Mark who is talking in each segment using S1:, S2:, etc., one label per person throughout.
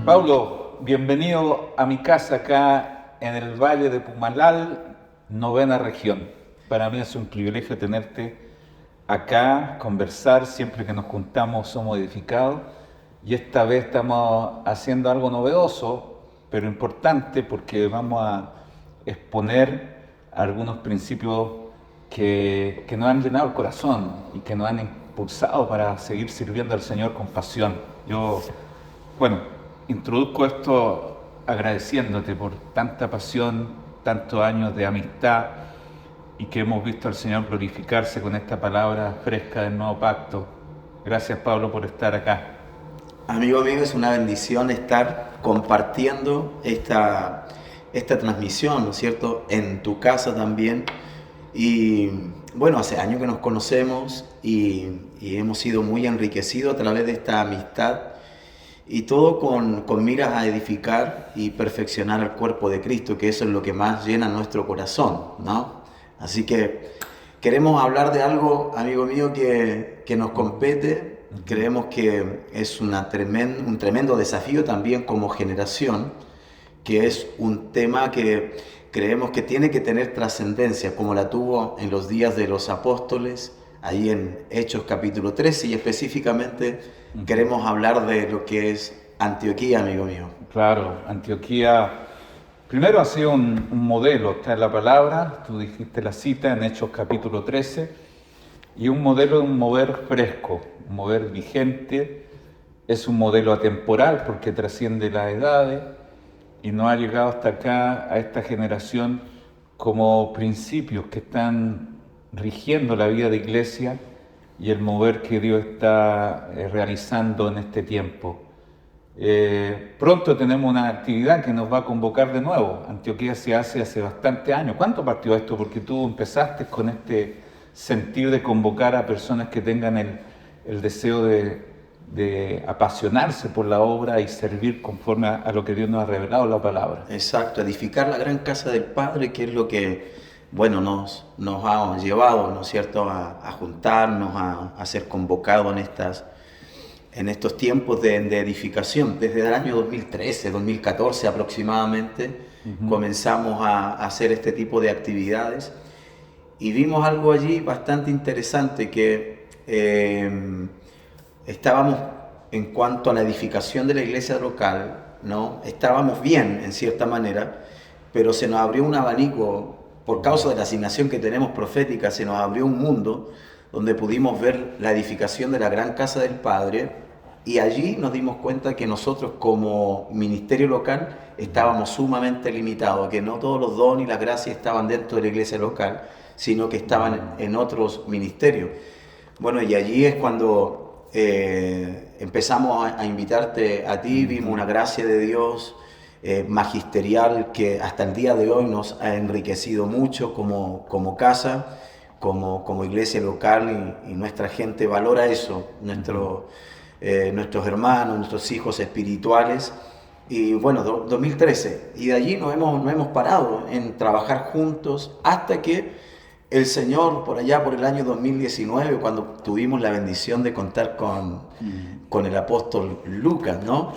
S1: Pablo, bienvenido a mi casa acá en el Valle de Pumalal, novena región. Para mí es un privilegio tenerte acá, conversar, siempre que nos juntamos somos edificados y esta vez estamos haciendo algo novedoso, pero importante porque vamos a exponer algunos principios que nos han llenado el corazón y que nos han impulsado para seguir sirviendo al Señor con pasión. Bueno, introduzco esto agradeciéndote por tanta pasión, tantos años de amistad y que hemos visto al Señor glorificarse con esta palabra fresca del nuevo pacto. Gracias, Pablo, por estar acá.
S2: Amigo mío, es una bendición estar compartiendo esta transmisión, ¿no es cierto?, en tu casa también. Y bueno, hace años que nos conocemos y hemos sido muy enriquecidos a través de esta amistad y todo con miras a edificar y perfeccionar el cuerpo de Cristo, que eso es lo que más llena nuestro corazón, ¿no? Así que queremos hablar de algo, amigo mío, que nos compete. Creemos que es un tremendo desafío también como generación, que es un tema que creemos que tiene que tener trascendencia, como la tuvo en los días de los apóstoles, ahí en Hechos capítulo 13, y específicamente queremos hablar de lo que es Antioquía, amigo mío.
S1: Claro, Antioquía primero ha sido un modelo, está en la palabra, tú dijiste la cita en Hechos capítulo 13, y un modelo de un mover fresco, un mover vigente, es un modelo atemporal porque trasciende las edades y no ha llegado hasta acá a esta generación como principios que están rigiendo la vida de iglesia y el mover que Dios está realizando en este tiempo. Pronto tenemos una actividad que nos va a convocar de nuevo. Antioquía se hace bastante años. ¿Cuánto partió esto? Porque tú empezaste con este sentir de convocar a personas que tengan el deseo de apasionarse por la obra y servir conforme a lo que Dios nos ha revelado en la palabra.
S2: Exacto, edificar la gran casa del Padre, que es lo que, bueno, nos ha llevado, ¿no es cierto?, a juntarnos, a ser convocados en estos tiempos de edificación. Desde el año 2013, 2014 aproximadamente, comenzamos a hacer este tipo de actividades y vimos algo allí bastante interesante que estábamos, en cuanto a la edificación de la iglesia local, ¿no?, estábamos bien en cierta manera, pero se nos abrió un abanico, por causa de la asignación que tenemos profética, se nos abrió un mundo donde pudimos ver la edificación de la gran casa del Padre, y allí nos dimos cuenta que nosotros como ministerio local estábamos sumamente limitados, que no todos los dones y las gracias estaban dentro de la iglesia local, sino que estaban en otros ministerios. Bueno, y allí es cuando empezamos a invitarte a ti, vimos una gracia de Dios magisterial que hasta el día de hoy nos ha enriquecido mucho como casa, como iglesia local, y nuestra gente valora eso, nuestros hermanos, nuestros hijos espirituales. Y bueno, 2013, y de allí no hemos parado en trabajar juntos hasta que el Señor, por allá por el año 2019, cuando tuvimos la bendición de contar con el apóstol Lucas, ¿no?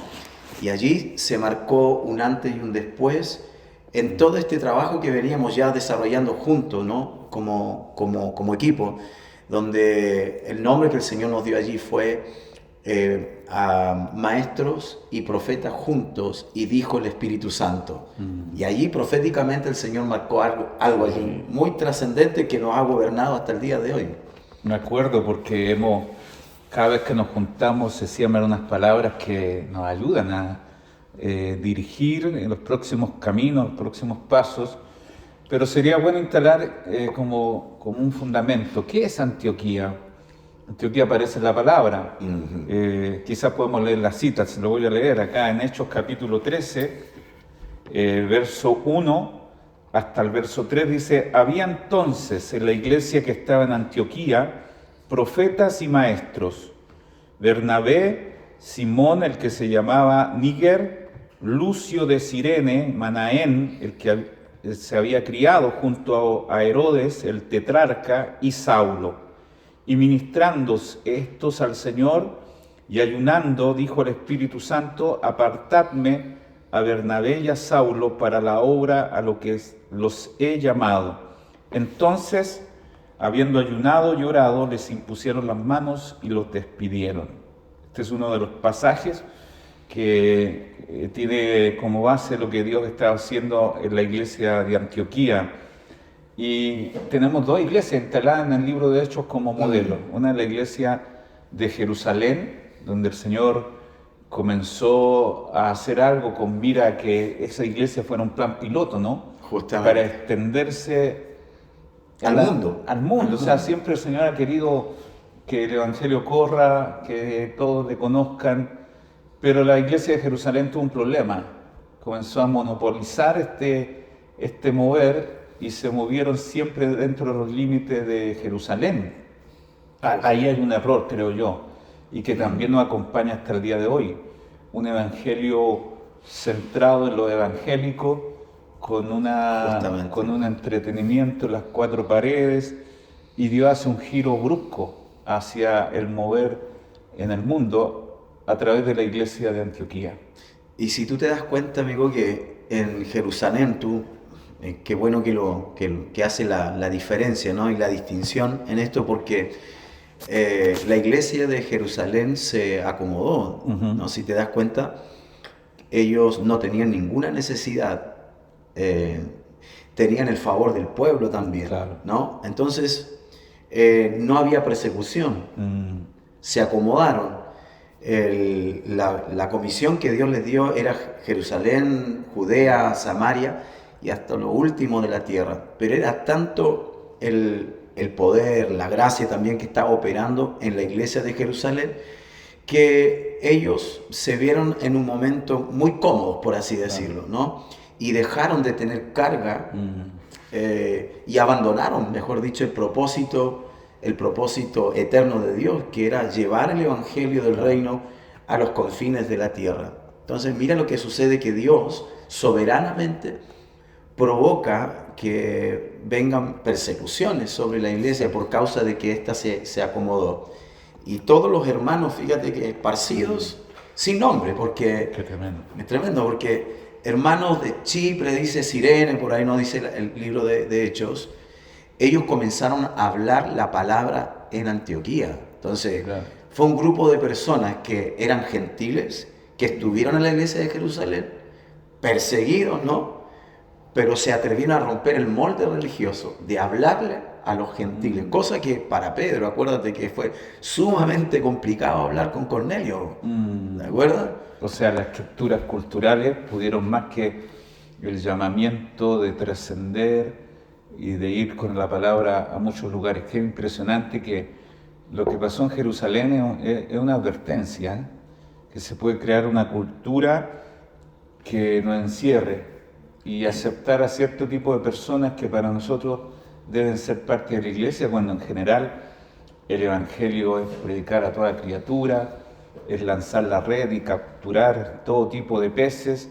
S2: Y allí se marcó un antes y un después en todo este trabajo que veníamos ya desarrollando juntos, ¿no?, como equipo, donde el nombre que el Señor nos dio allí fue a maestros y profetas juntos, y dijo el Espíritu Santo. Y allí proféticamente el Señor marcó algo allí muy trascendente que nos ha gobernado hasta el día de hoy.
S1: Me acuerdo porque cada vez que nos juntamos se siembran unas palabras que nos ayudan a dirigir en los próximos caminos, los próximos pasos, pero sería bueno instalar como un fundamento. ¿Qué es Antioquía? Antioquía aparece en la palabra. Quizás podemos leer la cita, se lo voy a leer acá en Hechos capítulo 13, verso 1 hasta el verso 3, dice: había entonces en la iglesia que estaba en Antioquía profetas y maestros: Bernabé, Simón, el que se llamaba Níger, Lucio de Cirene, Manaén, el que se había criado junto a Herodes, el tetrarca, y Saulo. Y ministrando estos al Señor, Y ayunando, dijo el Espíritu Santo, apartadme a Bernabé y a Saulo para la obra a lo que los he llamado. Entonces, habiendo ayunado y orado, les impusieron las manos y los despidieron. Este es uno de los pasajes que tiene como base lo que Dios está haciendo en la iglesia de Antioquía. Y tenemos dos iglesias instaladas en el libro de Hechos como modelo. Una es la iglesia de Jerusalén, donde el Señor comenzó a hacer algo con mira a que esa iglesia fuera un plan piloto, ¿no?
S2: Justamente.
S1: Para extenderse
S2: al mundo.
S1: Al mundo. O sea, siempre el Señor ha querido que el Evangelio corra, que todos le conozcan, pero la iglesia de Jerusalén tuvo un problema. Comenzó a monopolizar este mover y se movieron siempre dentro de los límites de Jerusalén. Ahí hay un error, creo yo, y que también nos acompaña hasta el día de hoy. Un evangelio centrado en lo evangélico, con un entretenimiento en las cuatro paredes, y Dios hace un giro brusco hacia el mover en el mundo a través de la iglesia de Antioquía.
S2: Y si tú te das cuenta, amigo, que en Jerusalén qué bueno que hace la diferencia, ¿no? Y la distinción en esto, porque la iglesia de Jerusalén se acomodó, ¿no? Si te das cuenta, ellos no tenían ninguna necesidad, tenían el favor del pueblo también,
S1: claro,
S2: ¿no? Entonces, no había persecución, se acomodaron. La comisión que Dios les dio era Jerusalén, Judea, Samaria y hasta lo último de la tierra, pero era tanto el poder, la gracia también que estaba operando en la iglesia de Jerusalén, que ellos se vieron en un momento muy cómodos, por así decirlo, ¿no? Y dejaron de tener carga y abandonaron, mejor dicho, el propósito eterno de Dios, que era llevar el evangelio del reino a los confines de la tierra. Entonces mira lo que sucede, que Dios soberanamente provoca que vengan persecuciones sobre la iglesia por causa de que ésta se acomodó. Y todos los hermanos, fíjate que esparcidos sin nombre, porque
S1: Qué tremendo.
S2: es tremendo, porque hermanos de Chipre, dice Cirene, por ahí no dice el libro de Hechos, ellos comenzaron a hablar la palabra en Antioquía. Entonces, claro, fue un grupo de personas que eran gentiles, que estuvieron en la iglesia de Jerusalén, perseguidos, ¿no? Pero se atrevieron a romper el molde religioso de hablarle a los gentiles, cosa que para Pedro, acuérdate que fue sumamente complicado hablar con Cornelio, ¿de acuerdo?
S1: O sea, las estructuras culturales pudieron más que el llamamiento de trascender y de ir con la palabra a muchos lugares. Qué impresionante que lo que pasó en Jerusalén es una advertencia, que se puede crear una cultura que nos encierre y aceptar a cierto tipo de personas que para nosotros deben ser parte de la iglesia, cuando en general el evangelio es predicar a toda criatura, es lanzar la red y capturar todo tipo de peces.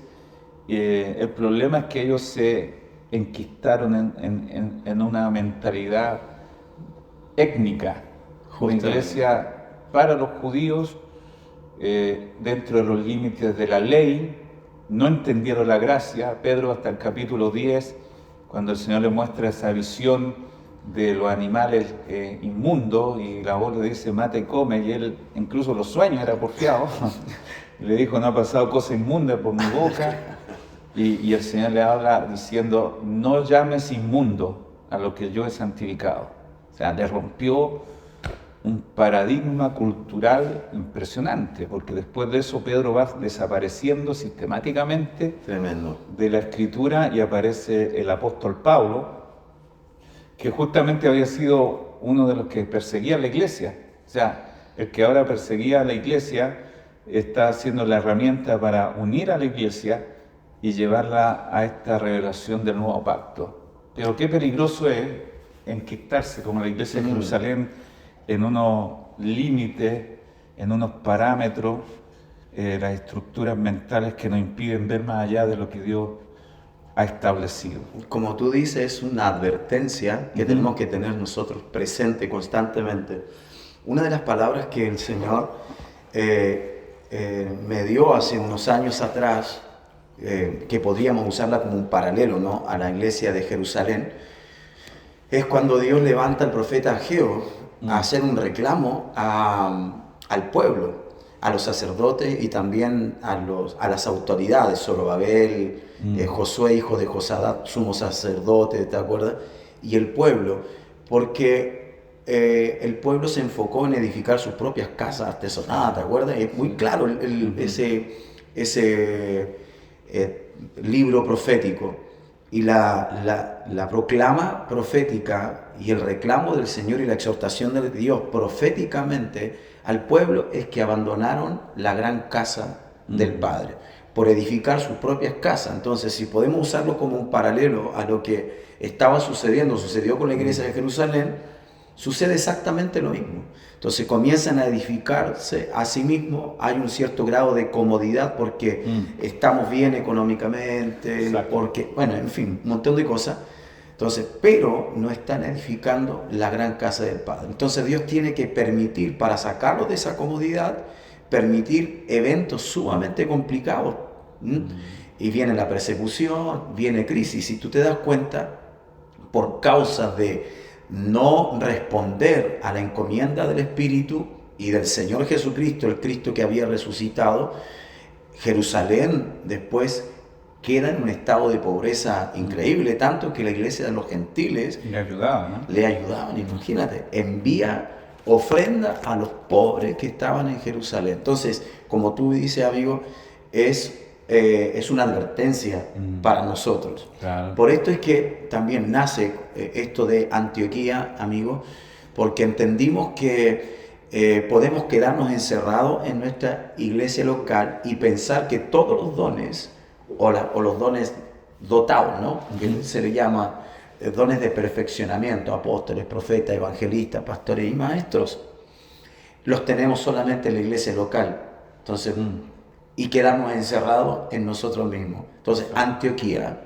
S1: El problema es que ellos se enquistaron en una mentalidad étnica, una iglesia para los judíos, dentro de los límites de la ley. No entendieron la gracia. Pedro, hasta el capítulo 10, cuando el Señor le muestra esa visión de los animales inmundos, y la voz le dice mata y come, y él incluso los sueños era porfiado, le dijo no ha pasado cosa inmunda por mi boca, y el Señor le habla diciendo no llames inmundo a lo que yo he santificado. O sea, le rompió un paradigma cultural impresionante, porque después de eso Pedro va desapareciendo sistemáticamente.
S2: Tremendo.
S1: De la escritura, y aparece el apóstol Pablo, que justamente había sido uno de los que perseguía a la iglesia. O sea, el que ahora perseguía a la iglesia está haciendo la herramienta para unir a la iglesia y llevarla a esta revelación del nuevo pacto. Pero qué peligroso es enquistarse como la iglesia de Jerusalén en unos límites, en unos parámetros, las estructuras mentales que nos impiden ver más allá de lo que Dios ha establecido.
S2: Como tú dices, es una advertencia que tenemos que tener nosotros presente constantemente. Una de las palabras que el Señor me dio hace unos años atrás, que podríamos usarla como un paralelo, ¿no?, a la iglesia de Jerusalén, es cuando Dios levanta al profeta Ageo a hacer un reclamo al pueblo, a los sacerdotes y también a las autoridades, Zorobabel, Josué, hijo de Josadat, sumo sacerdote, ¿te acuerdas? Y el pueblo, porque el pueblo se enfocó en edificar sus propias casas artesonadas, ¿te acuerdas? Es muy claro ese libro profético. Y la proclama profética y el reclamo del Señor y la exhortación de Dios proféticamente al pueblo es que abandonaron la gran casa del Padre por edificar sus propias casas. Entonces, si podemos usarlo como un paralelo a lo que estaba sucedió con la iglesia de Jerusalén, sucede exactamente lo mismo. Entonces comienzan a edificarse a sí mismos, hay un cierto grado de comodidad porque estamos bien económicamente,
S1: exacto,
S2: porque, bueno, en fin, un montón de cosas. Entonces, pero no están edificando la gran casa del Padre. Entonces Dios tiene que permitir, para sacarlos de esa comodidad, permitir eventos sumamente complicados. Y viene la persecución, viene crisis. Si tú te das cuenta, por causa de no responder a la encomienda del Espíritu y del Señor Jesucristo, el Cristo que había resucitado, Jerusalén después queda en un estado de pobreza increíble, tanto que la iglesia de los gentiles
S1: le ayudaban, ¿no?
S2: Le ayudaban, imagínate, envía ofrenda a los pobres que estaban en Jerusalén. Entonces, como tú dices, amigo, es una advertencia para nosotros.
S1: Claro.
S2: Por esto es que también nace esto de Antioquía, amigo, porque entendimos que podemos quedarnos encerrados en nuestra iglesia local y pensar que todos los dones, o los dones dotados, ¿no?, que se le llama dones de perfeccionamiento, apóstoles, profetas, evangelistas, pastores y maestros, los tenemos solamente en la iglesia local. Entonces, y quedarnos encerrados en nosotros mismos. Entonces, Antioquía,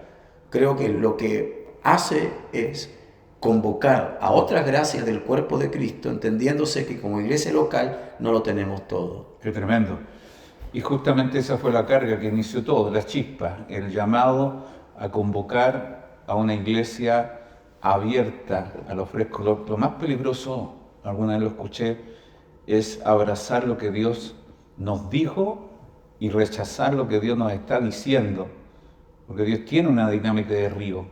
S2: creo que lo que hace es convocar a otras gracias del cuerpo de Cristo, entendiéndose que como iglesia local no lo tenemos todo.
S1: Qué tremendo. Y justamente esa fue la carga que inició todo, la chispa, el llamado a convocar a una iglesia abierta a lo fresco. Lo más peligroso, alguna vez lo escuché, es abrazar lo que Dios nos dijo y rechazar lo que Dios nos está diciendo, porque Dios tiene una dinámica de río.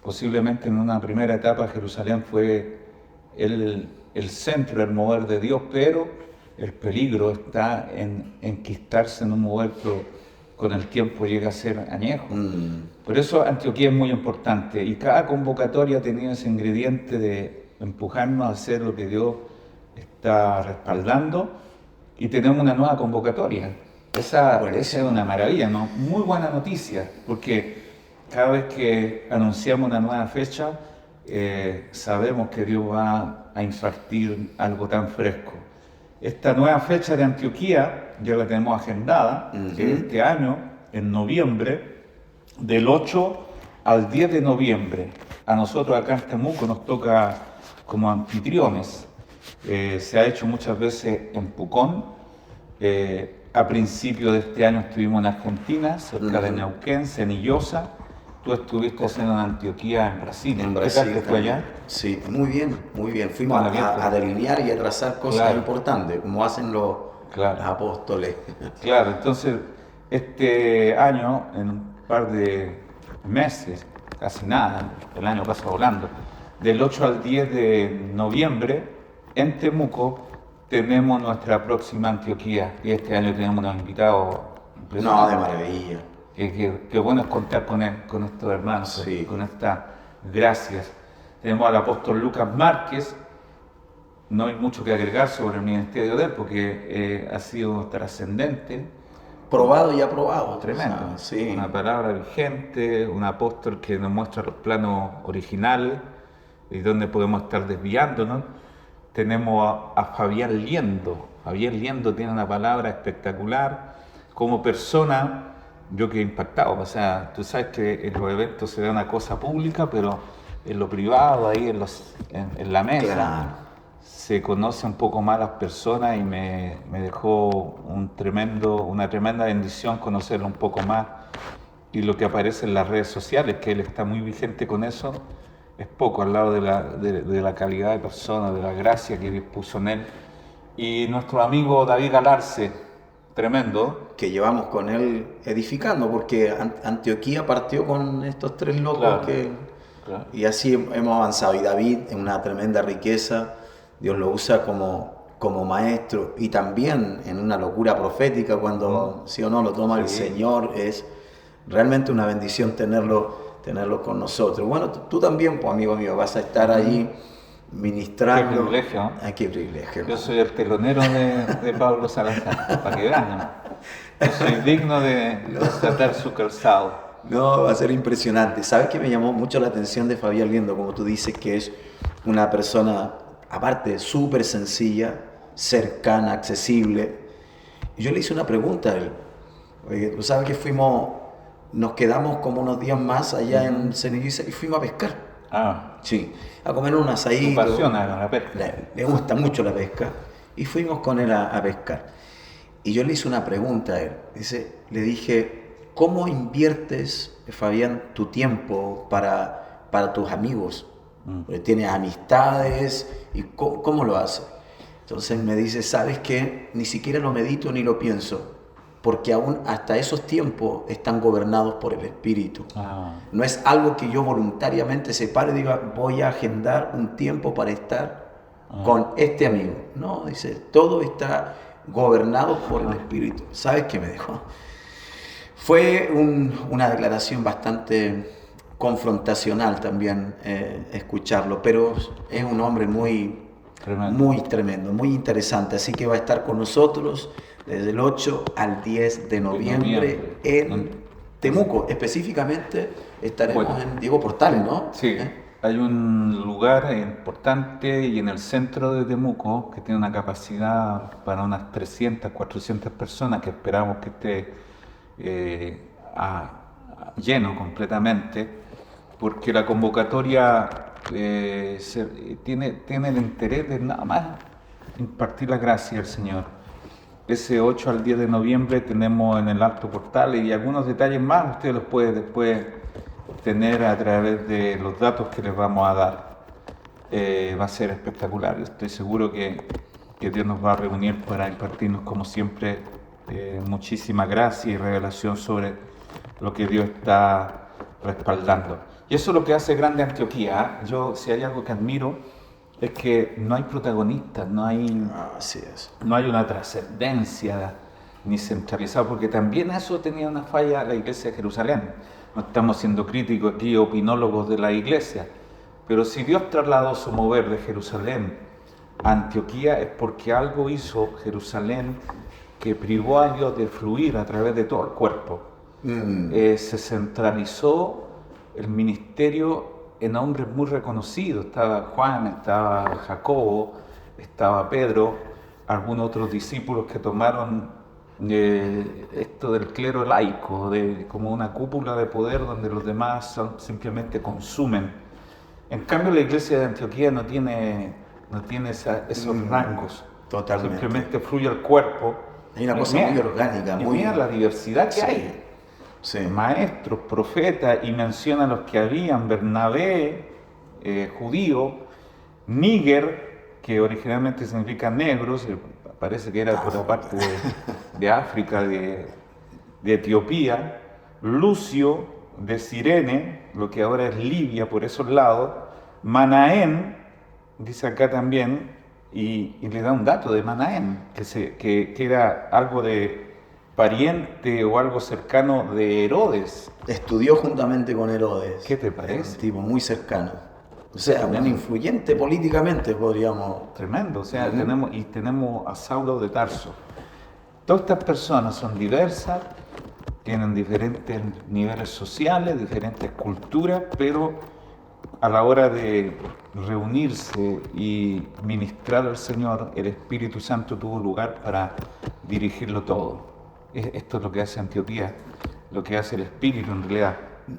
S1: Posiblemente en una primera etapa Jerusalén fue el centro, el mover de Dios, pero el peligro está en enquistarse en un mover que con el tiempo llega a ser añejo. Por eso Antioquía es muy importante y cada convocatoria ha tenido ese ingrediente de empujarnos a hacer lo que Dios está respaldando, y tenemos una nueva convocatoria. Esa es una maravilla, ¿no? Muy buena noticia, porque cada vez que anunciamos una nueva fecha, sabemos que Dios va a impartir algo tan fresco. Esta nueva fecha de Antioquía ya la tenemos agendada, que este año, en noviembre, del 8 al 10 de noviembre. A nosotros acá en Temuco nos toca como anfitriones. Se ha hecho muchas veces en Pucón. A principios de este año estuvimos en Argentina, cerca de Neuquén, Cenillosa. Tú estuviste haciendo en Antioquía, en Brasil.
S2: En Brasil.
S1: ¿Fue allá?
S2: Sí, muy bien, muy bien. Fuimos a delinear y a trazar cosas importantes, como hacen los apóstoles.
S1: Claro, entonces este año, en un par de meses, casi nada, el año pasa volando, del 8 al 10 de noviembre, en Temuco, tenemos nuestra próxima Antioquía, y este año tenemos unos invitados impresionantes.
S2: No, de maravilla.
S1: Qué bueno es contar con estos hermanos,
S2: sí,
S1: con estas gracias. Tenemos al apóstol Lucas Márquez. No hay mucho que agregar sobre el ministerio de él porque ha sido trascendente.
S2: Probado y aprobado.
S1: Tremendo.
S2: O sea, sí.
S1: Una palabra vigente, un apóstol que nos muestra los planos originales y donde podemos estar desviándonos. Tenemos a Fabián Liendo. Fabián Liendo tiene una palabra espectacular. Como persona, yo quedé impactado. O sea, tú sabes que en los eventos se da una cosa pública, pero en lo privado, ahí en la mesa, se conoce un poco más a las personas y me dejó una tremenda bendición conocerlo un poco más. Y lo que aparece en las redes sociales, que él está muy vigente con eso, es poco al lado de la calidad de persona, de la gracia que Dios puso en él. Y nuestro amigo David Galarce, tremendo.
S2: Que llevamos con él edificando, porque Antioquía partió con estos tres locos
S1: Claro,
S2: que...
S1: claro.
S2: Y así hemos avanzado. Y David, en una tremenda riqueza, Dios lo usa como maestro y también en una locura profética cuando, sí o no, lo toma el
S1: Sí.
S2: Señor. Es realmente una bendición tenerlo con nosotros. Bueno, tú también, pues, amigo mío, vas a estar allí ministrando.
S1: Qué privilegio, ¿no?
S2: Ay, qué privilegio,
S1: Yo
S2: hermano.
S1: soy el telonero de Pablo Salazar, para que vean, ¿no? Yo soy digno de desatar su calzado.
S2: No, va a ser impresionante. ¿Sabes qué me llamó mucho la atención de Fabián Liendo? Como tú dices, que es una persona, aparte, súper sencilla, cercana, accesible. Y yo le hice una pregunta a él. Oye, tú sabes que nos quedamos como unos días más allá en Ceniza y fuimos a pescar.
S1: Ah,
S2: Sí, a comer un
S1: tu
S2: asadito.
S1: pasión a la pesca.
S2: Le gusta mucho la pesca. Y fuimos con él a pescar. Y yo le hice una pregunta a él. Le dije, ¿cómo inviertes, Fabián, tu tiempo para tus amigos? Porque tienes amistades, y ¿cómo lo haces? Entonces me dice, ¿sabes qué? Ni siquiera lo medito ni lo pienso, porque aún hasta esos tiempos están gobernados por el Espíritu.
S1: Ah,
S2: No es algo que yo voluntariamente separe y diga, voy a agendar un tiempo para estar con este amigo. No, dice, todo está gobernado por el Espíritu. ¿Sabes qué me dijo? Fue una declaración bastante confrontacional también escucharlo, pero es un hombre
S1: tremendo.
S2: muy tremendo, muy interesante. Así que va a estar con nosotros desde el 8 al 10 de noviembre en Temuco. Específicamente estaremos
S1: Bueno.
S2: en Diego Portales, ¿no?
S1: Sí, hay un lugar importante y en el centro de Temuco que tiene una capacidad para unas 300, 400 personas que esperamos que esté lleno completamente, porque la convocatoria tiene el interés de nada más impartir la gracia del Señor. Ese 8 al 10 de noviembre tenemos en el Alto Portal y algunos detalles más, usted los puede después tener a través de los datos que les vamos a dar. Va a ser espectacular. Estoy seguro que Dios nos va a reunir para impartirnos, como siempre, muchísima gracia y revelación sobre lo que Dios está respaldando. Y eso es lo que hace grande Antioquía. Yo, si hay algo que admiro, es que no hay protagonistas,
S2: Así es.
S1: no hay una trascendencia ni centralizado, porque también eso tenía una falla la iglesia de Jerusalén. No estamos siendo críticos aquí, opinólogos de la iglesia, pero si Dios trasladó su mover de Jerusalén a Antioquía es porque algo hizo Jerusalén que privó a Dios de fluir a través de todo el cuerpo. Se centralizó el ministerio en hombres muy reconocidos. Estaba Juan, estaba Jacobo, estaba Pedro, algunos otros discípulos que tomaron esto del clero laico, como una cúpula de poder donde los demás simplemente consumen. En cambio la iglesia de Antioquía no tiene esos rangos.
S2: Totalmente.
S1: Simplemente fluye el cuerpo.
S2: Hay una cosa
S1: Mira,
S2: muy orgánica,
S1: y
S2: muy...
S1: mira la diversidad que hay.
S2: Sí.
S1: Maestros, profetas, y menciona los que habían, Bernabé, judío, Níger, que originalmente significa negros, parece que era por la parte de África, de Etiopía, Lucio, de Cirene, lo que ahora es Libia, por esos lados, Manaén, dice acá también, y le da un dato de Manaén, que era algo de pariente o algo cercano de Herodes.
S2: Estudió juntamente con Herodes.
S1: ¿Qué te parece?
S2: Un tipo muy cercano. O sea, un influyente políticamente, podríamos...
S1: Tremendo, o sea, tenemos a Saulo de Tarso. Todas estas personas son diversas, tienen diferentes niveles sociales, diferentes culturas, pero a la hora de reunirse y ministrar al Señor, el Espíritu Santo tuvo lugar para dirigirlo todo. Esto es lo que hace Antioquía, lo que hace el Espíritu en realidad,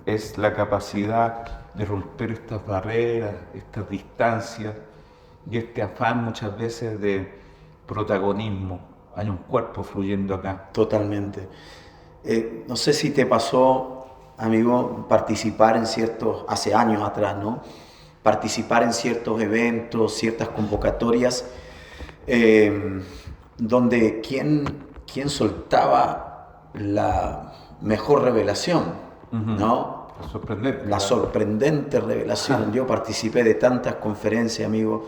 S1: es la capacidad de romper estas barreras, estas distancias y este afán muchas veces de protagonismo. Hay un cuerpo fluyendo acá.
S2: Totalmente. No sé si te pasó, amigo, participar en ciertos, hace años atrás, ¿no? Participar en ciertos eventos, ciertas convocatorias, eh, donde quien soltaba la mejor revelación, ¿no?
S1: Sorprendente.
S2: La sorprendente revelación. Yo participé de tantas conferencias, amigo,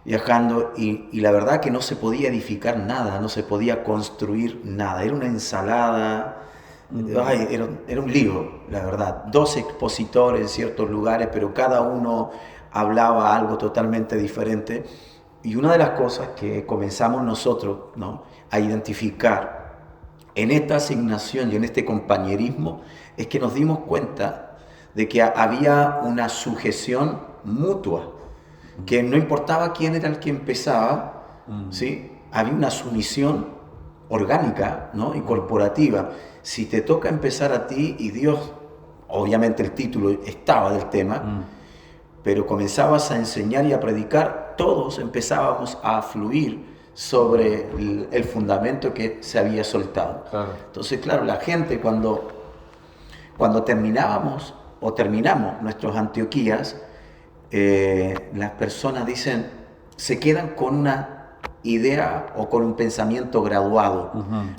S2: viajando, y la verdad que no se podía edificar nada, no se podía construir nada. Era una ensalada, ay, era un lío, la verdad. 12 expositores en ciertos lugares, pero cada uno hablaba algo totalmente diferente. Y una de las cosas que comenzamos nosotros, ¿no?, a identificar en esta asignación y en este compañerismo es que nos dimos cuenta de que había una sujeción mutua, que no importaba quién era el que empezaba, ¿sí? Había una sumisión orgánica, ¿no?, y corporativa. Si te toca empezar a ti, y Dios, obviamente el título estaba del tema, pero comenzabas a enseñar y a predicar, todos empezábamos a fluir sobre el fundamento que se había soltado.
S1: Claro.
S2: Entonces, claro, la gente cuando terminábamos o terminamos nuestras Antioquías, las personas dicen, se quedan con una idea o con un pensamiento graduado,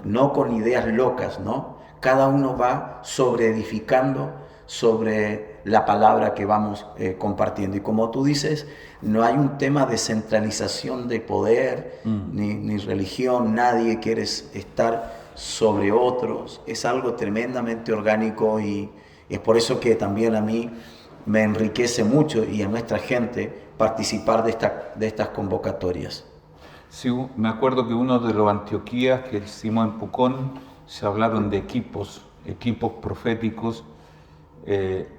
S2: no con ideas locas, ¿no? Cada uno va edificando sobre la palabra que vamos compartiendo. Y como tú dices, no hay un tema de centralización de poder, ni religión, nadie quiere estar sobre otros, es algo tremendamente orgánico, y es por eso que también a mí me enriquece mucho, y a nuestra gente, participar de estas convocatorias.
S1: Sí, me acuerdo que uno de los Antioquías que hicimos en Pucón, se hablaron de equipos proféticos,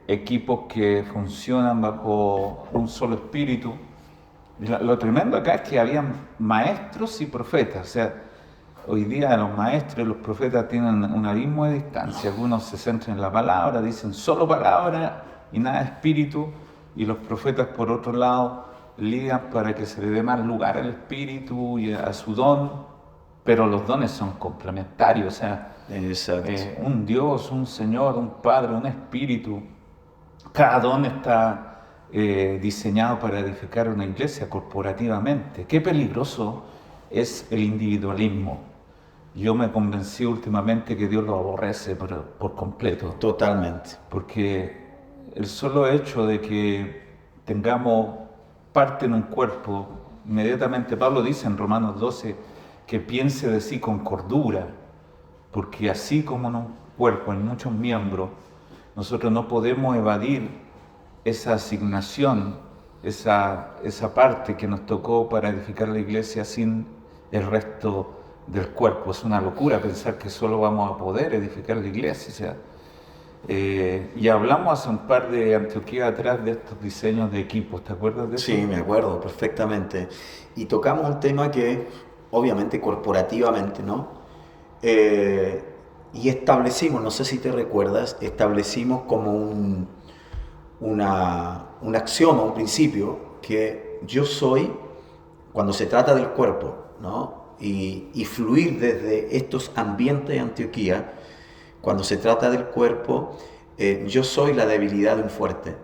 S1: equipos que funcionan bajo un solo espíritu. Lo tremendo acá es que habían maestros y profetas, o sea, hoy día los maestros y los profetas tienen un abismo de distancia. Algunos se centran en la palabra, dicen solo palabra y nada de espíritu, y los profetas por otro lado ligan para que se le dé más lugar al espíritu y a su don, pero los dones son complementarios, o sea, un Dios, un Señor, un Padre, un Espíritu, cada don está diseñado para edificar una iglesia corporativamente. Qué peligroso es el individualismo. Yo me convencí últimamente que Dios lo aborrece por completo.
S2: Totalmente.
S1: Porque el solo hecho de que tengamos parte en un cuerpo, inmediatamente Pablo dice en Romanos 12 que piense de sí con cordura, porque así como en un cuerpo hay muchos miembros, nosotros no podemos evadir esa asignación, esa parte que nos tocó para edificar la iglesia sin el resto del cuerpo. Es una locura pensar que solo vamos a poder edificar la iglesia. O sea, y hablamos hace un par de Antioquías atrás de estos diseños de equipos, ¿te acuerdas de eso?
S2: Sí, me acuerdo perfectamente. Y tocamos un tema que, obviamente, corporativamente, ¿no? Y establecimos, no sé si te recuerdas, establecimos como un axioma, un principio, que yo soy, cuando se trata del cuerpo, ¿no?, y fluir desde estos ambientes de Antioquía, cuando se trata del cuerpo, yo soy la debilidad de un fuerte,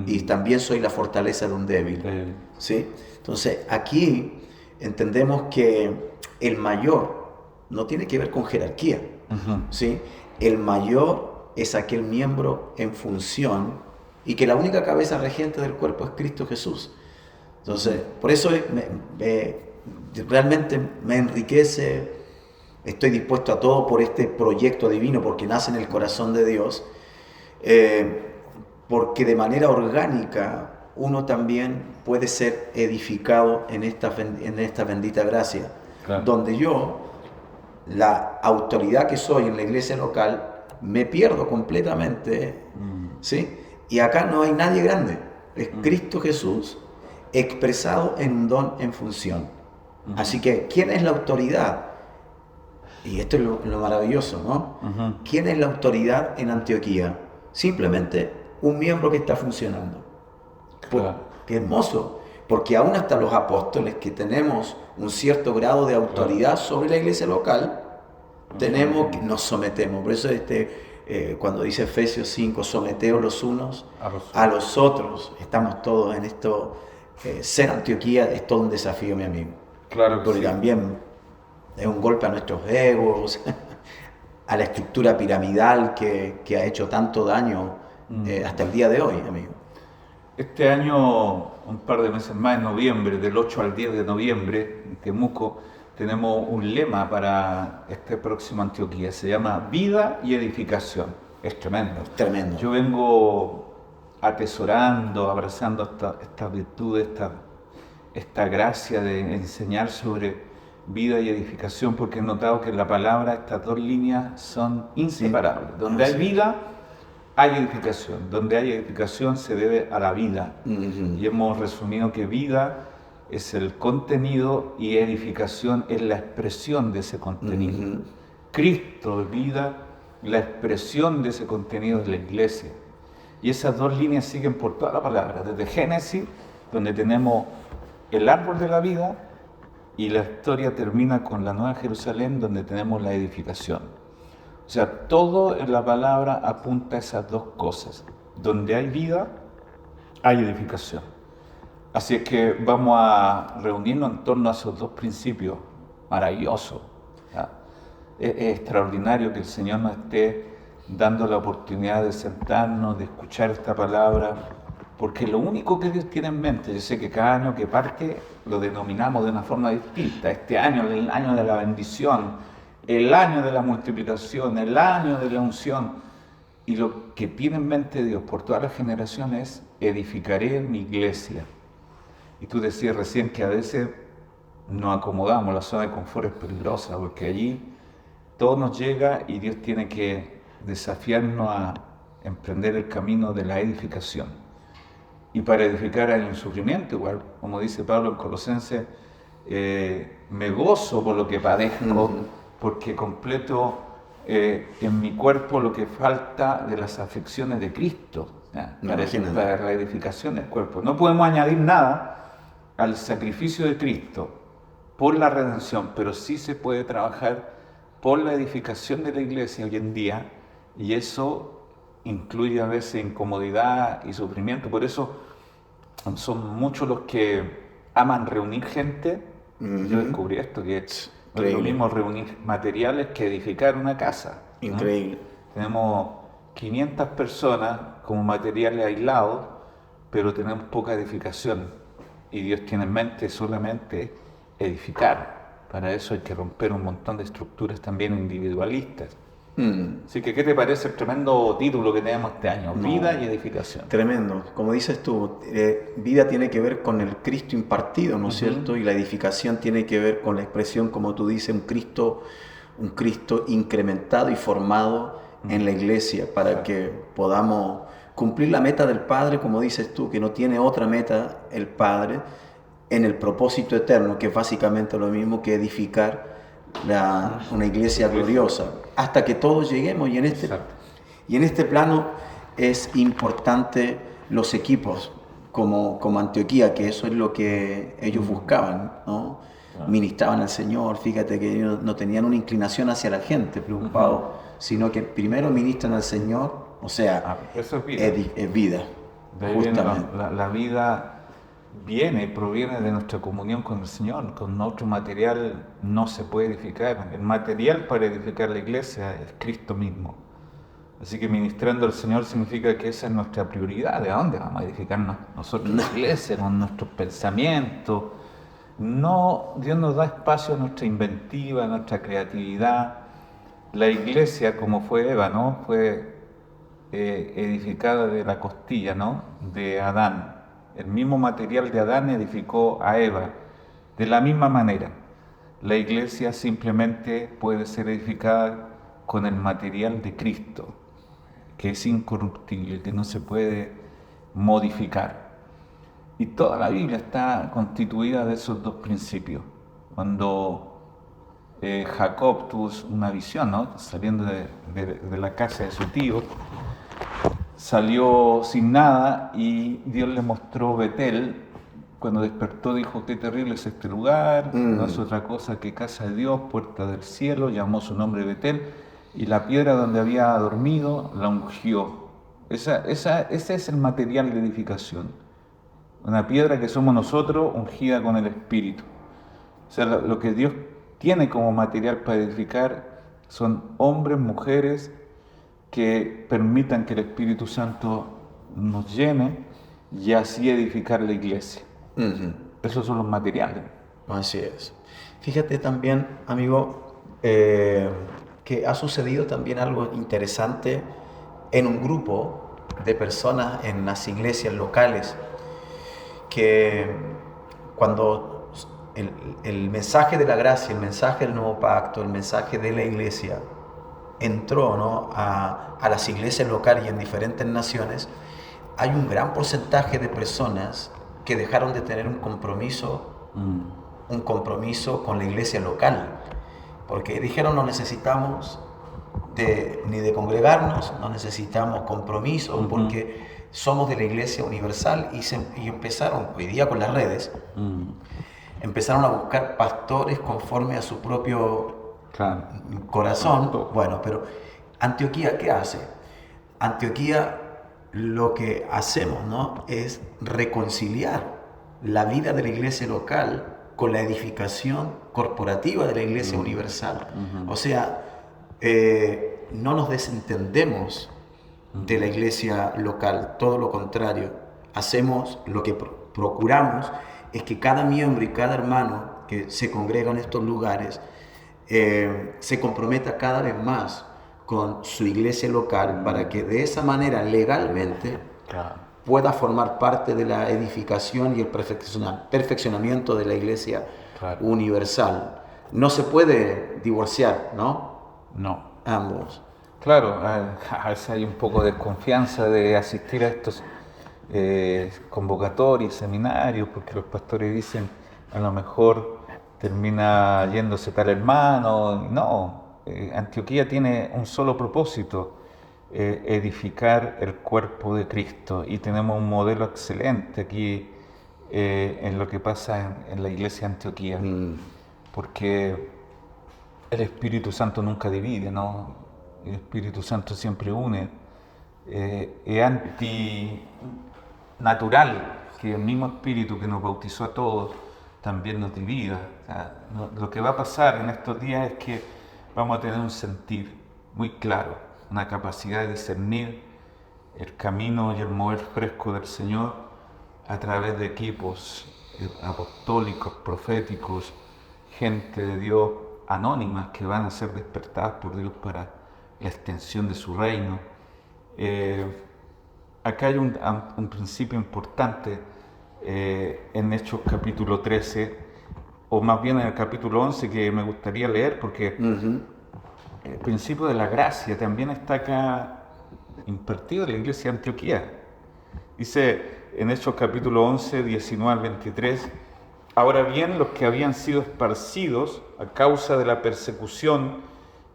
S2: y también soy la fortaleza de un débil, ¿sí? Entonces, aquí entendemos que el mayor no tiene que ver con jerarquía, ¿sí? El mayor es aquel miembro en función, y que la única cabeza regente del cuerpo es Cristo Jesús. Entonces, por eso realmente me enriquece, estoy dispuesto a todo por este proyecto divino, porque nace en el corazón de Dios, porque de manera orgánica uno también puede ser edificado en esta bendita gracia, claro, donde yo, la autoridad que soy en la iglesia local, me pierdo completamente, ¿sí? Y acá no hay nadie grande, es Cristo Jesús expresado en un don en función. Así que, ¿quién es la autoridad? Y esto es lo maravilloso, ¿no? ¿Quién es la autoridad en Antioquía? Simplemente un miembro que está funcionando. Claro. Qué hermoso. Porque aún hasta los apóstoles, que tenemos un cierto grado de autoridad sobre la iglesia local, nos sometemos. Por eso cuando dice Efesios 5, someteos los unos a los otros, estamos todos en esto. Ser Antioquía es todo un desafío, mi amigo.
S1: Claro que
S2: porque
S1: sí.
S2: también es un golpe a nuestros egos, a la estructura piramidal que ha hecho tanto daño hasta el día de hoy, amigo.
S1: Este año, un par de meses más, en noviembre, del 8 al 10 de noviembre, en Temuco, tenemos un lema para este próximo Antioquía. Se llama Vida y Edificación. Es tremendo.
S2: Tremendo.
S1: Yo vengo atesorando, abrazando esta virtud, esta gracia de enseñar sobre vida y edificación, porque he notado que en la palabra estas dos líneas son inseparables. Sí. Donde hay vida, hay edificación. Donde hay edificación se debe a la vida. Uh-huh. Y hemos resumido que vida es el contenido y edificación es la expresión de ese contenido. Uh-huh. Cristo es vida, la expresión de ese contenido es la iglesia. Y esas dos líneas siguen por toda la palabra, desde Génesis, donde tenemos el árbol de la vida, y la historia termina con la Nueva Jerusalén, donde tenemos la edificación. O sea, todo en la palabra apunta a esas dos cosas. Donde hay vida, hay edificación. Así es que vamos a reunirnos en torno a esos dos principios maravillosos. Es extraordinario que el Señor nos esté dando la oportunidad de sentarnos, de escuchar esta palabra, porque lo único que Dios tiene en mente, yo sé que cada año que parte lo denominamos de una forma distinta. Este año es el año de la bendición, el año de la multiplicación, el año de la unción. Y lo que tiene en mente Dios por todas las generaciones es: edificaré mi iglesia. Y tú decías recién que a veces nos acomodamos, la zona de confort es peligrosa, porque allí todo nos llega y Dios tiene que desafiarnos a emprender el camino de la edificación. Y para edificar hay un sufrimiento, igual, como dice Pablo en Colosenses, me gozo por lo que padezco, porque completo en mi cuerpo lo que falta de las aflicciones de Cristo, para la edificación del cuerpo. No podemos añadir nada al sacrificio de Cristo por la redención, pero sí se puede trabajar por la edificación de la iglesia hoy en día, y eso incluye a veces incomodidad y sufrimiento. Por eso son muchos los que aman reunir gente. Yo descubrí esto, que es lo mismo reunir materiales que edificar una casa.
S2: Increíble.
S1: Tenemos 500 personas como materiales aislados, pero tenemos poca edificación. Y Dios tiene en mente solamente edificar. Para eso hay que romper un montón de estructuras también individualistas. Así que, ¿qué te parece el tremendo título que tenemos este año? Vida y edificación.
S2: Tremendo. Como dices tú, vida tiene que ver con el Cristo impartido, ¿no es cierto? Y la edificación tiene que ver con la expresión, como tú dices, un Cristo incrementado y formado en la iglesia, para que podamos cumplir la meta del Padre, como dices tú, que no tiene otra meta el Padre, en el propósito eterno, que es básicamente lo mismo que edificar una iglesia gloriosa, hasta que todos lleguemos. Y en este plano es importante los equipos como Antioquía, que eso es lo que ellos buscaban, ¿no? Ministraban al Señor. Fíjate que ellos no tenían una inclinación hacia la gente, preocupados, sino que primero ministran al Señor. O sea,
S1: eso es vida.
S2: Es vida.
S1: Justamente. La vida proviene de nuestra comunión con el Señor. Con otro material no se puede edificar. El material para edificar la iglesia es Cristo mismo. Así que ministrando al Señor significa que esa es nuestra prioridad. ¿De dónde vamos a edificarnos nosotros la iglesia? Con nuestros pensamientos. No, Dios nos da espacio a nuestra inventiva, a nuestra creatividad. La iglesia, como fue Eva, ¿no? Fue edificada de la costilla, ¿no? De Adán. El mismo material de Adán edificó a Eva. De la misma manera, la iglesia simplemente puede ser edificada con el material de Cristo, que es incorruptible, que no se puede modificar. Y toda la Biblia está constituida de esos dos principios. Cuando Jacob tuvo una visión, ¿no? Saliendo de la casa de su tío, salió sin nada y Dios le mostró Betel, cuando despertó dijo, qué terrible es este lugar,
S2: Mm.
S1: no es otra cosa que casa de Dios, puerta del cielo, llamó su nombre Betel, y la piedra donde había dormido la ungió. Ese es el material de edificación. Una piedra que somos nosotros ungida con el Espíritu. O sea, lo que Dios tiene como material para edificar son hombres, mujeres que permitan que el Espíritu Santo nos llene y así edificar la iglesia.
S2: Ujú.
S1: Esos son los materiales.
S2: Así es. Fíjate también, amigo, que ha sucedido también algo interesante en un grupo de personas en las iglesias locales, que cuando el mensaje de la gracia, el mensaje del nuevo pacto, el mensaje de la iglesia entró, ¿no?, a las iglesias locales y en diferentes naciones, hay un gran porcentaje de personas que dejaron de tener un compromiso con la iglesia local, porque dijeron no necesitamos ni de congregarnos, no necesitamos compromiso, porque somos de la iglesia universal, y empezaron, hoy día con las redes, empezaron a buscar pastores conforme a su propio
S1: Claro.
S2: corazón. Bueno, pero Antioquía, ¿qué hace? Antioquía, lo que hacemos, ¿no?, es reconciliar la vida de la iglesia local con la edificación corporativa de la iglesia universal. O sea, no nos desentendemos de la iglesia local, todo lo contrario, hacemos lo que procuramos es que cada miembro y cada hermano que se congrega en estos lugares se comprometa cada vez más con su iglesia local, para que de esa manera legalmente pueda formar parte de la edificación y el perfeccionamiento de la iglesia universal. No se puede divorciar, ¿no?
S1: No.
S2: Ambos.
S1: Claro, a veces hay un poco de desconfianza de asistir a estos convocatorios, seminarios, porque los pastores dicen, a lo mejor termina yéndose tal hermano. No, Antioquía tiene un solo propósito, edificar el cuerpo de Cristo, y tenemos un modelo excelente aquí en lo que pasa en la iglesia de Antioquía, porque el Espíritu Santo nunca divide, ¿no? El Espíritu Santo siempre une. Es antinatural que el mismo Espíritu que nos bautizó a todos también nos divida. O sea, lo que va a pasar en estos días es que vamos a tener un sentir muy claro, una capacidad de discernir el camino y el mover fresco del Señor a través de equipos apostólicos, proféticos, gente de Dios anónimas que van a ser despertadas por Dios para la extensión de su reino. Acá hay un principio importante en Hechos capítulo 13, o más bien en el capítulo 11, que me gustaría leer, porque el principio de la gracia también está acá impartido en la iglesia de Antioquía. Dice en Hechos capítulo 11, 19 al 23, ahora bien, los que habían sido esparcidos a causa de la persecución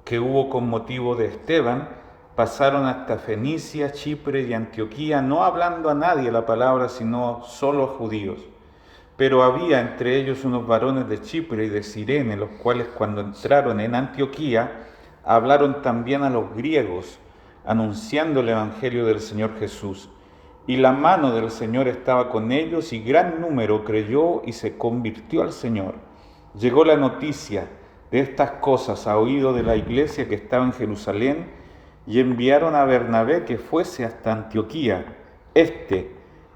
S1: que hubo con motivo de Esteban, pasaron hasta Fenicia, Chipre y Antioquía, no hablando a nadie la palabra, sino solo a judíos. Pero había entre ellos unos varones de Chipre y de Cirene, los cuales cuando entraron en Antioquía, hablaron también a los griegos, anunciando el evangelio del Señor Jesús. Y la mano del Señor estaba con ellos, y gran número creyó y se convirtió al Señor. Llegó la noticia de estas cosas a oído de la iglesia que estaba en Jerusalén, y enviaron a Bernabé que fuese hasta Antioquía.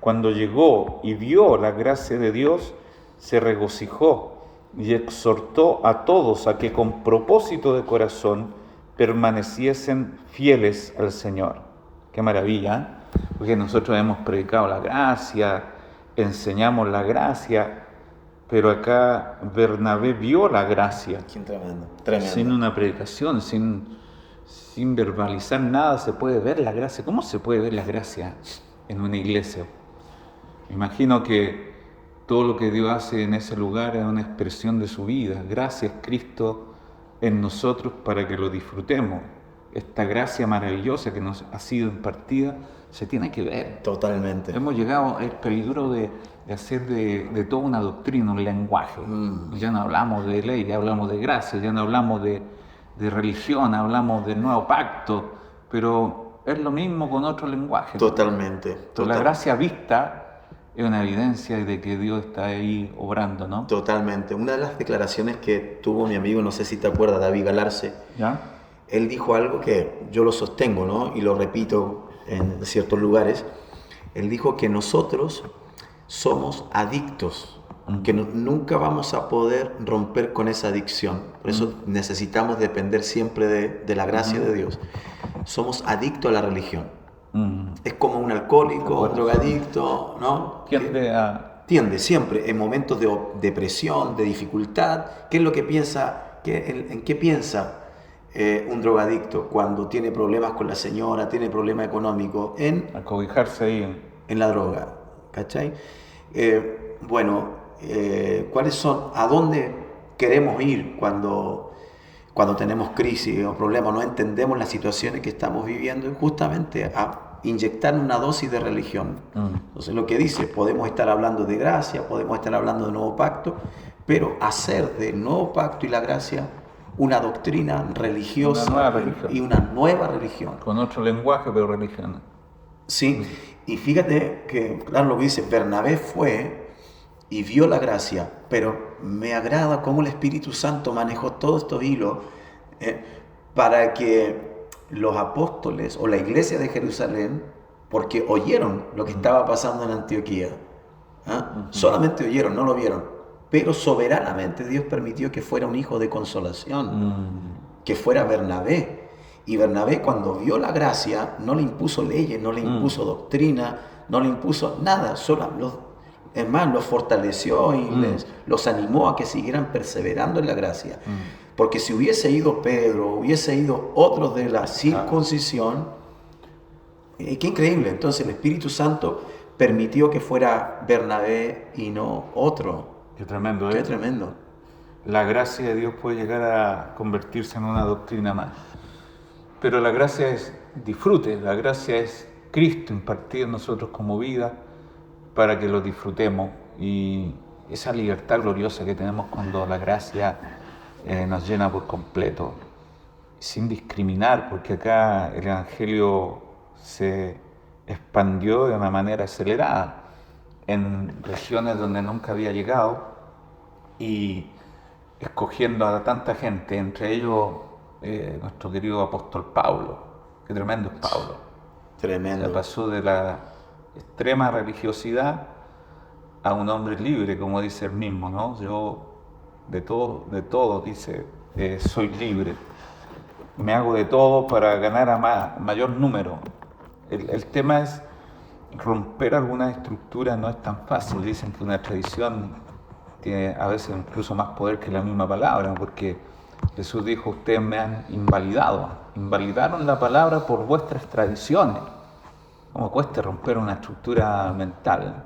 S1: Cuando llegó y vio la gracia de Dios, se regocijó y exhortó a todos a que con propósito de corazón permaneciesen fieles al Señor. Qué maravilla, ¿eh? Porque nosotros hemos predicado la gracia, enseñamos la gracia, pero acá Bernabé vio la gracia.
S2: Qué tremendo, tremendo.
S1: Sin una predicación, sin verbalizar nada, se puede ver la gracia. ¿Cómo se puede ver la gracia en una iglesia? Me imagino que todo lo que Dios hace en ese lugar es una expresión de su vida. Gracias, Cristo, en nosotros para que lo disfrutemos. Esta gracia maravillosa que nos ha sido impartida se tiene que ver.
S2: Totalmente.
S1: Hemos llegado al peligro de hacer de toda una doctrina, un lenguaje. Ya no hablamos de ley, ya hablamos de gracia, ya no hablamos de religión, hablamos del nuevo pacto, pero es lo mismo con otro lenguaje.
S2: Totalmente.
S1: La gracia vista es una evidencia de que Dios está ahí obrando, ¿no?
S2: Totalmente. Una de las declaraciones que tuvo mi amigo, no sé si te acuerdas, David Galarce,
S1: ¿Ya?
S2: él dijo algo que yo lo sostengo, ¿no? Y lo repito en ciertos lugares. Él dijo que nosotros somos adictos, que nunca vamos a poder romper con esa adicción. Por eso necesitamos depender siempre de la gracia de Dios. Somos adictos a la religión. Es como un alcohólico, un drogadicto, ¿no? Tiende siempre en momentos de depresión, de dificultad. ¿Qué es lo que piensa? ¿En qué piensa un drogadicto cuando tiene problemas con la señora, tiene problemas económicos? En
S1: acobijarse ahí.
S2: En la droga, ¿cachai? ¿Cuáles son? ¿A dónde queremos ir cuando tenemos crisis o problemas? No entendemos las situaciones que estamos viviendo, y justamente a inyectar una dosis de religión. Entonces, lo que dice, podemos estar hablando de gracia, podemos estar hablando de nuevo pacto, pero hacer del nuevo pacto y la gracia una doctrina religiosa, y una nueva religión.
S1: Con otro lenguaje, pero religión.
S2: Sí, y fíjate que, claro, lo que dice, Bernabé fue y vio la gracia, pero me agrada cómo el Espíritu Santo manejó todos estos hilos para que los apóstoles o la iglesia de Jerusalén, porque oyeron lo que estaba pasando en Antioquía, solamente oyeron, no lo vieron, pero soberanamente Dios permitió que fuera un hijo de consolación, que fuera Bernabé. Y Bernabé, cuando vio la gracia, no le impuso leyes, no le impuso doctrina, no le impuso nada, solo los fortaleció y los animó a que siguieran perseverando en la gracia. Porque si hubiese ido Pedro, hubiese ido otros de la circuncisión, qué increíble. Entonces el Espíritu Santo permitió que fuera Bernabé y no otro.
S1: Qué tremendo,
S2: Qué tremendo.
S1: La gracia de Dios puede llegar a convertirse en una doctrina más. Pero la gracia es disfrute, la gracia es Cristo impartido en nosotros como vida para que lo disfrutemos. Y esa libertad gloriosa que tenemos cuando la gracia nos llena por completo, sin discriminar, porque acá el Evangelio se expandió de una manera acelerada en regiones donde nunca había llegado y escogiendo a tanta gente, entre ellos nuestro querido apóstol Pablo. Qué tremendo es Pablo.
S2: Tremendo.
S1: Se pasó de la extrema religiosidad a un hombre libre, como dice él mismo, ¿no? Yo de todo, dice, soy libre. Me hago de todo para ganar a mayor número. El tema es romper alguna estructura, no es tan fácil. Dicen que una tradición tiene a veces incluso más poder que la misma palabra, porque Jesús dijo, ustedes me han invalidaron la palabra por vuestras tradiciones. ¿Cómo cuesta romper una estructura mental?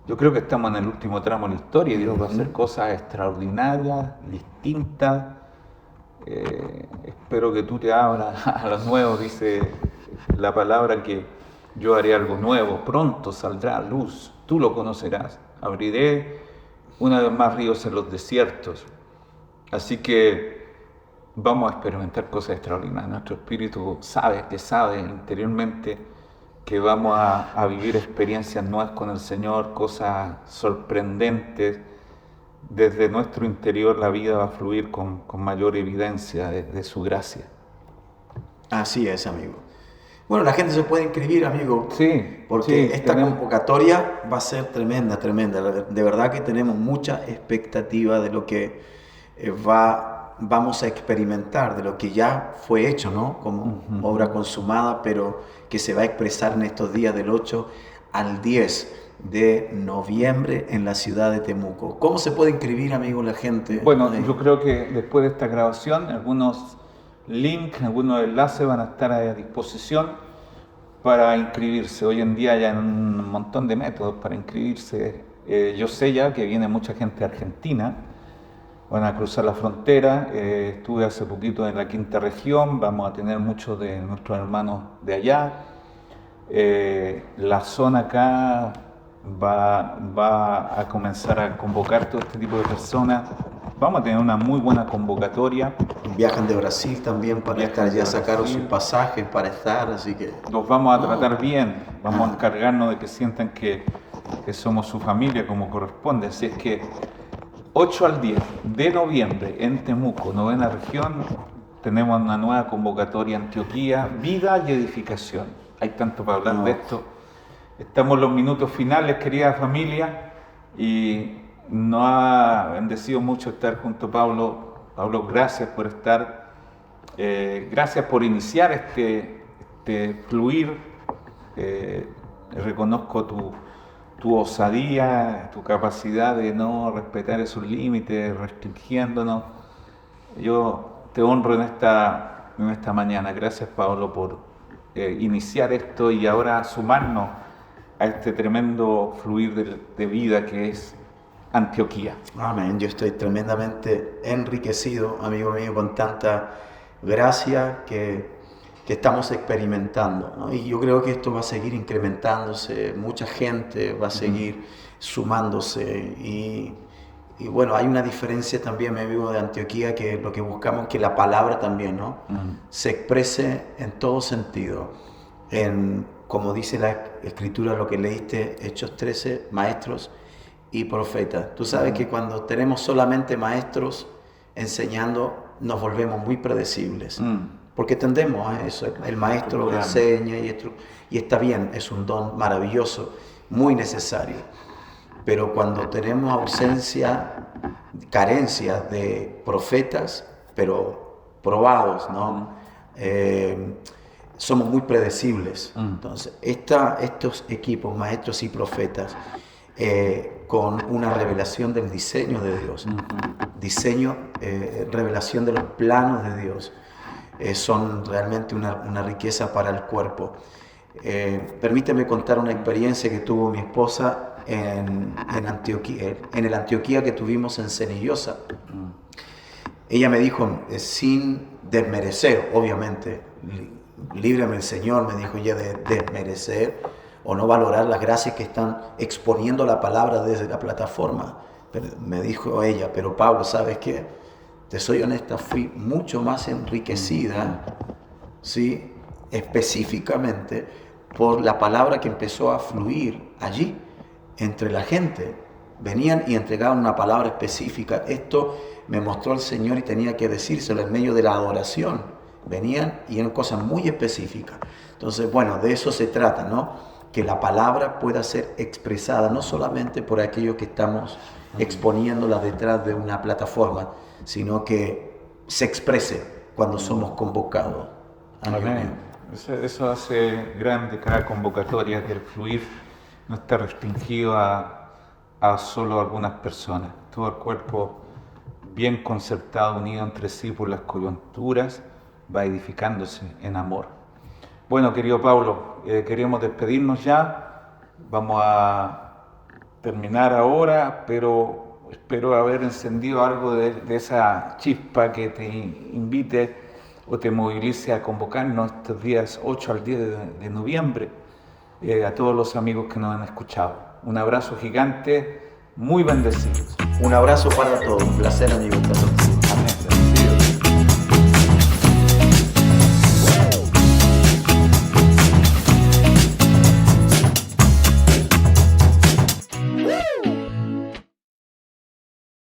S1: Yo creo que estamos en el último tramo de la historia y Dios va a hacer cosas extraordinarias, distintas. Espero que tú te abras a lo nuevo, dice la palabra, que yo haré algo nuevo, pronto saldrá luz, tú lo conocerás. Abriré una vez más ríos en los desiertos. Así que vamos a experimentar cosas extraordinarias. Nuestro espíritu sabe interiormente que vamos a vivir experiencias nuevas con el Señor, cosas sorprendentes. Desde nuestro interior la vida va a fluir con mayor evidencia de su gracia.
S2: Así es, amigo. Bueno, la gente se puede inscribir, amigo.
S1: Sí.
S2: Porque esta convocatoria va a ser tremenda. De verdad que tenemos mucha expectativa de lo que vamos a experimentar, de lo que ya fue hecho, ¿no? Como obra consumada, pero que se va a expresar en estos días del 8 al 10 de noviembre en la ciudad de Temuco. ¿Cómo se puede inscribir, amigo, la gente?
S1: Bueno, yo creo que después de esta grabación, algunos links, algunos enlaces van a estar a disposición para inscribirse. Hoy en día hay un montón de métodos para inscribirse. Yo sé ya que viene mucha gente de Argentina, van a cruzar la frontera. Estuve hace poquito en la quinta región, vamos a tener muchos de nuestros hermanos de allá. La zona acá va a comenzar a convocar todo este tipo de personas. Vamos a tener una muy buena convocatoria.
S2: Viajan de Brasil también para
S1: Viajan
S2: estar,
S1: de
S2: ya sacaron
S1: Brasil.
S2: sus pasajes para estar, así que...
S1: Los vamos a tratar bien, vamos a encargarnos de que sientan que somos su familia como corresponde. Así es que 8 al 10 de noviembre en Temuco, novena región, tenemos una nueva convocatoria Antioquía, vida y edificación. Hay tanto para hablar de esto. Estamos en los minutos finales, querida familia, y nos ha bendecido mucho estar junto a Pablo. Pablo, gracias por estar, gracias por iniciar este fluir. Reconozco tu osadía, tu capacidad de no respetar esos límites, restringiéndonos. Yo te honro en esta mañana. Gracias, Pablo, por iniciar esto y ahora sumarnos a este tremendo fluir de vida que es Antioquía.
S2: Amén. Yo estoy tremendamente enriquecido, amigo mío, con tanta gracia que estamos experimentando, ¿no? Y yo creo que esto va a seguir incrementándose, mucha gente va a seguir sumándose y bueno, hay una diferencia también, mi amigo, de Antioquía, que lo que buscamos es que la palabra también, ¿no? Se exprese en todo sentido, como dice la Escritura, lo que leíste, Hechos 13, maestros y profetas. Tú sabes que cuando tenemos solamente maestros enseñando, nos volvemos muy predecibles. Porque tendemos a eso. El maestro enseña y está bien, es un don maravilloso, muy necesario. Pero cuando tenemos ausencia, carencia de profetas, pero probados, ¿no? Somos muy predecibles. Entonces, estos equipos, maestros y profetas, con una revelación del diseño de Dios, revelación de los planos de Dios, son realmente una riqueza para el cuerpo. Permíteme contar una experiencia que tuvo mi esposa en el Antioquía que tuvimos en Cenillosa. Ella me dijo, sin desmerecer, obviamente, líbrame el Señor, me dijo ella, de desmerecer o no valorar las gracias que están exponiendo la palabra desde la plataforma. Pero me dijo ella, pero Pablo, ¿sabes qué? Te soy honesta, fui mucho más enriquecida, ¿sí? Específicamente por la palabra que empezó a fluir allí, entre la gente. Venían y entregaban una palabra específica. Esto me mostró el Señor y tenía que decírselo en medio de la adoración. Venían y eran cosas muy específicas. Entonces, bueno, de eso se trata, ¿no? Que la palabra pueda ser expresada no solamente por aquellos que estamos exponiéndola detrás de una plataforma, sino que se exprese cuando somos convocados.
S1: Amén. Eso hace grande cada convocatoria, que el fluir no está restringido a solo algunas personas. Todo el cuerpo, bien concertado, unido entre sí por las coyunturas, va edificándose en amor. Bueno, querido Pablo, queríamos despedirnos ya. Vamos a terminar ahora, pero espero haber encendido algo de esa chispa que te invite o te movilice a convocarnos estos días 8 al 10 de noviembre, a todos los amigos que nos han escuchado. Un abrazo gigante, muy bendecidos.
S2: Un abrazo para todos, un placer, amigo.